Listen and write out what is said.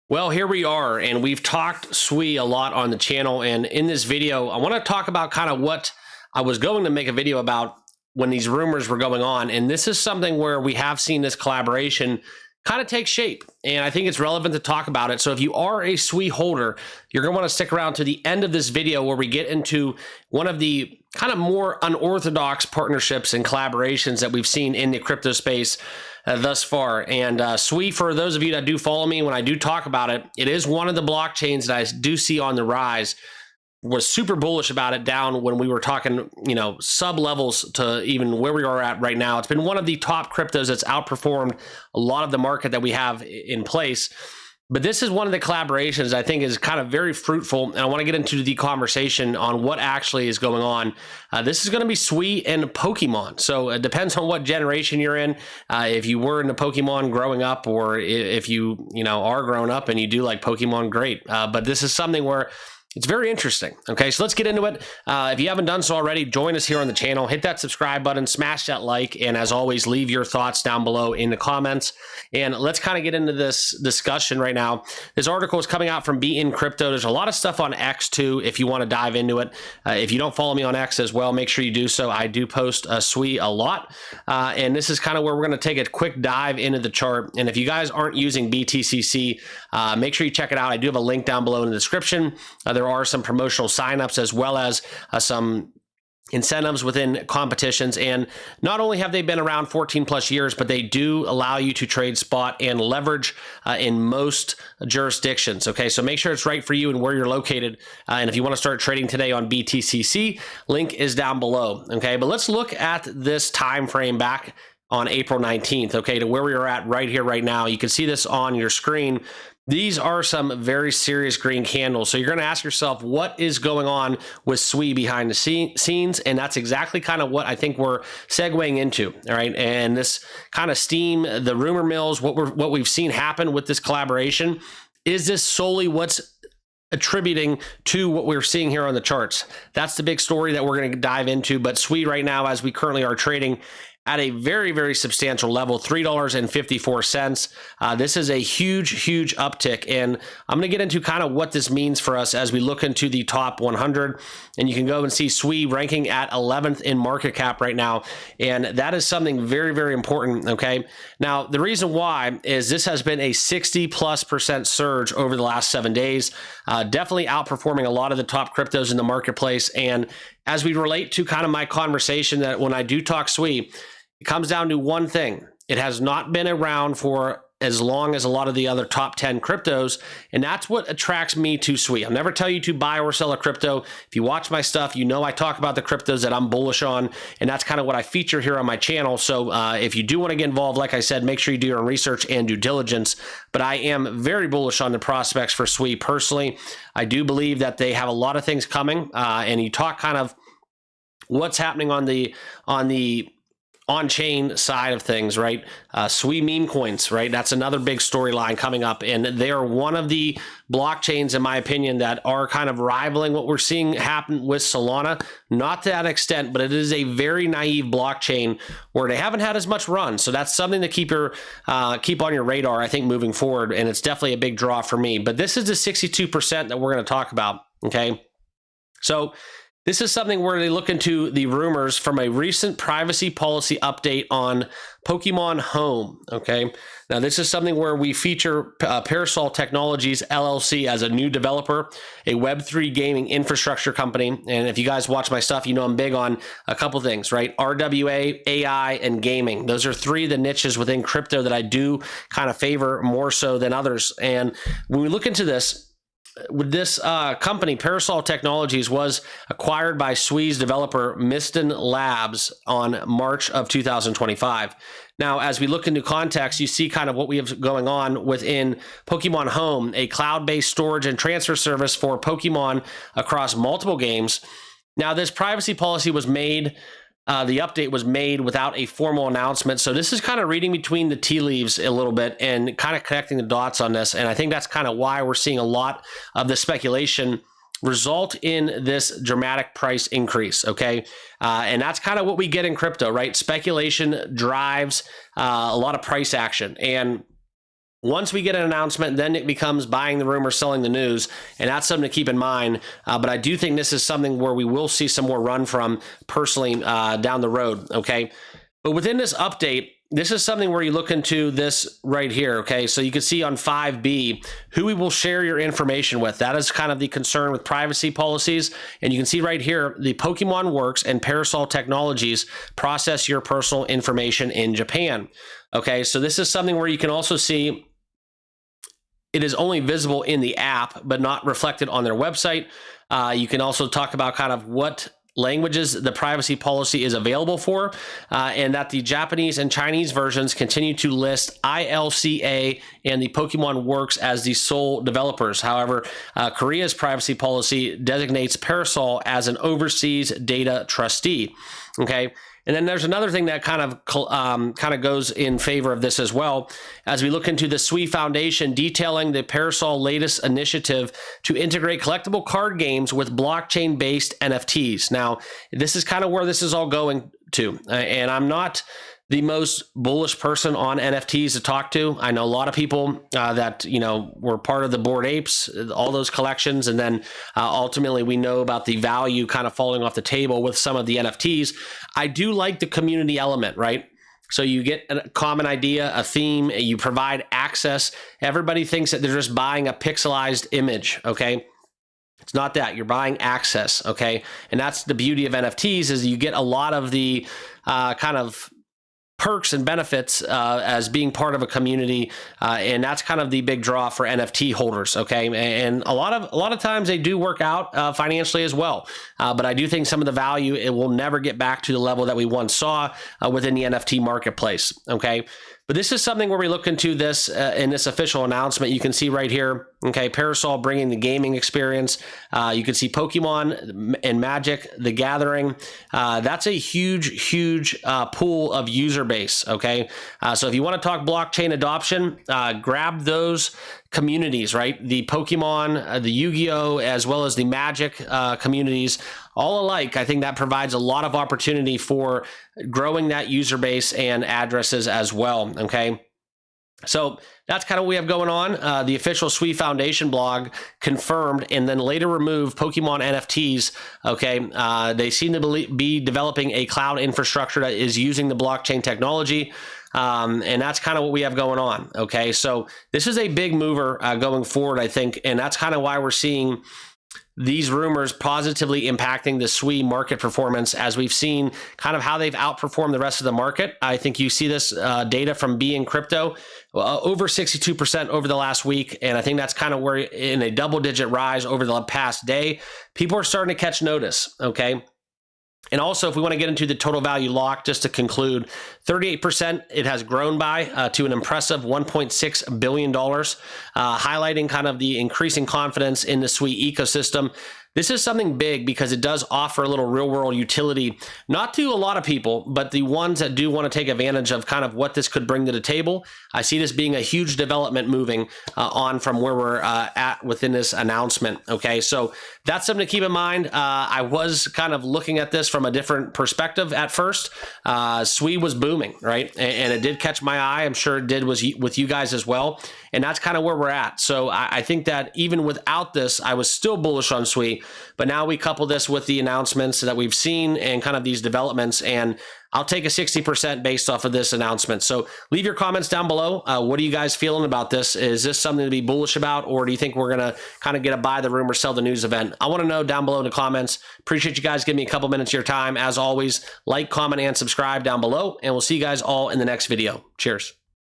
Well, here we are, and we've talked SWE a lot on the channel. And in this video, I want to talk about kind of what I was going to make a video about when these rumors were going on. And this is something where we have seen this collaboration kind of take shape, and I think it's relevant to talk about it. So if you are a SWE holder, you're going to want to stick around to the end of this video where we get into one of the kind of more unorthodox partnerships and collaborations that we've seen in the crypto space thus far. And SWE, for those of you that do follow me, when I do talk about it, it is one of the blockchains that I do see on the rise. Was super bullish about it down when we were talking, sub levels to even where we are at right now. It's been one of the top cryptos that's outperformed a lot of the market that we have in place. But this is one of the collaborations I think is kind of very fruitful, and I want to get into the conversation on what actually is going on. This is going to be SWE and Pokemon. So it depends on what generation you're in. If you were into Pokemon growing up, or if you are grown up and you do like Pokemon, great. But this is something where it's very interesting. Okay, so let's get into it. If you haven't done so already, join us here on the channel. Hit that subscribe button, smash that like, and as always, leave your thoughts down below in the comments. And let's kind of get into this discussion right now. This article is coming out from Be In Crypto. There's a lot of stuff on X too, if you want to dive into it. If you don't follow me on X as well, make sure you do so. I do post SWE a lot. And this is kind of where we're going to take a quick dive into the chart. And if you guys aren't using BTCC, make sure you check it out. I do have a link down below in the description. There are some promotional signups as well as some incentives within competitions. And not only have they been around 14 plus years, but they do allow you to trade spot and leverage in most jurisdictions. Okay, so make sure it's right for you and where you're located. And if you want to start trading today on BTCC, link is down below. Okay, but let's look at this time frame back on April 19th, okay, to where we are at right here, right now. You can see this on your screen. These are some very serious green candles. So you're going to ask yourself, what is going on with SWE behind the scenes? And that's exactly kind of what I think we're segueing into. All right. And this kind of steam, the rumor mills, what we've seen happen with this collaboration, is this solely what's attributing to what we're seeing here on the charts? That's the big story that we're going to dive into. But SWE right now, as we currently are trading at a very, very substantial level, $3.54. This is a huge, huge uptick. And I'm going to get into kind of what this means for us as we look into the top 100. And you can go and see SWE ranking at 11th in market cap right now. And that is something very, very important. Okay. Now, the reason why is this has been a 60+% surge over the last 7 days, definitely outperforming a lot of the top cryptos in the marketplace. And as we relate to kind of my conversation that when I do talk SWE, it comes down to one thing. It has not been around for as long as a lot of the other top 10 cryptos, and that's what attracts me to SWE. I'll never tell you to buy or sell a crypto. If you watch my stuff, you know I talk about the cryptos that I'm bullish on, and that's kind of what I feature here on my channel. So if you do want to get involved, like I said, make sure you do your own research and due diligence. But I am very bullish on the prospects for SWE personally. I do believe that they have a lot of things coming, and you talk kind of what's happening on the on-chain side of things, right? SWE meme coins, right? That's another big storyline coming up. And they are one of the blockchains, in my opinion, that are kind of rivaling what we're seeing happen with Solana. Not to that extent, but it is a very naive blockchain where they haven't had as much run. So that's something to keep on your radar, I think, moving forward. And it's definitely a big draw for me. But this is the 62% that we're going to talk about, okay? So this is something where they look into the rumors from a recent privacy policy update on Pokemon Home, okay? Now, this is something where we feature Parasol Technologies, LLC, as a new developer, a Web3 gaming infrastructure company. And if you guys watch my stuff, you know I'm big on a couple things, right? RWA, AI, and gaming. Those are three of the niches within crypto that I do kind of favor more so than others. And when we look into this, with this company, Parasol Technologies, was acquired by SWE's developer Miston Labs on March of 2025. Now, as we look into context, you see kind of what we have going on within Pokemon Home, a cloud-based storage and transfer service for Pokemon across multiple games. Now, this privacy policy was made, the update was made without a formal announcement. So this is kind of reading between the tea leaves a little bit and kind of connecting the dots on this. And I think that's kind of why we're seeing a lot of the speculation result in this dramatic price increase, okay? And that's kind of what we get in crypto, right? Speculation drives a lot of price action. And Once we get an announcement, then it becomes buying the rumor, selling the news, and that's something to keep in mind. But I do think this is something where we will see some more run from personally down the road, okay? But within this update, this is something where you look into this right here, okay? So you can see on 5B who we will share your information with. That is kind of the concern with privacy policies. And you can see right here, the Pokemon Works and Parasol Technologies process your personal information in Japan. Okay, so this is something where you can also see it is only visible in the app, but not reflected on their website. You can also talk about kind of what languages the privacy policy is available for, and that the Japanese and Chinese versions continue to list ILCA and the Pokemon Works as the sole developers. However, Korea's privacy policy designates Parasol as an overseas data trustee. Okay. And then there's another thing that kind of goes in favor of this as well, as we look into the SWE Foundation detailing the Parasol latest initiative to integrate collectible card games with blockchain-based NFTs. Now, this is kind of where this is all going to, and I'm not the most bullish person on NFTs to talk to. I know a lot of people that, you know, were part of the Bored Apes, all those collections, and then ultimately we know about the value kind of falling off the table with some of the NFTs. I do like the community element, right? So you get a common idea, a theme, you provide access. Everybody thinks that they're just buying a pixelized image, okay? It's not that. You're buying access, okay? And that's the beauty of NFTs, is you get a lot of the kind of perks and benefits as being part of a community, and that's kind of the big draw for NFT holders. Okay, and a lot of times they do work out financially as well, but I do think some of the value, it will never get back to the level that we once saw within the NFT marketplace. Okay. But this is something where we look into this in this official announcement. You can see right here, okay, Parasol bringing the gaming experience. You can see Pokemon and Magic, the Gathering. That's a huge pool of user base, okay? So if you want to talk blockchain adoption, grab those communities, right? The Pokemon, the Yu-Gi-Oh, as well as the Magic communities, all alike. I think that provides a lot of opportunity for growing that user base and addresses as well, okay? So that's kind of what we have going on. The official SWE Foundation blog confirmed and then later removed Pokemon NFTs, okay? They seem to be developing a cloud infrastructure that is using the blockchain technology. And that's kind of what we have going on. Okay. So this is a big mover going forward, I think. And that's kind of why we're seeing these rumors positively impacting the SWE market performance, as we've seen kind of how they've outperformed the rest of the market. I think you see this data from Being Crypto, over 62% over the last week. And I think that's kind of where, in a double-digit rise over the past day, people are starting to catch notice. Okay. And also, if we want to get into the total value lock, just to conclude, 38% it has grown by to an impressive $1.6 billion, highlighting kind of the increasing confidence in the SWE ecosystem. This is something big because it does offer a little real world utility, not to a lot of people, but the ones that do want to take advantage of kind of what this could bring to the table. I see this being a huge development moving on from where we're at within this announcement. Okay, so that's something to keep in mind. I was kind of looking at this from a different perspective at first. SWE was booming, right? And it did catch my eye. I'm sure it did with you guys as well. And that's kind of where we're at. So I think that even without this, I was still bullish on SWE. But now we couple this with the announcements that we've seen and kind of these developments, and I'll take a 60% based off of this announcement. So leave your comments down below. What are you guys feeling about this? Is this something to be bullish about, or do you think we're going to kind of get a buy the rumor, sell the news event? I want to know down below in the comments. Appreciate you guys giving me a couple minutes of your time. As always, like, comment, and subscribe down below, and we'll see you guys all in the next video. Cheers.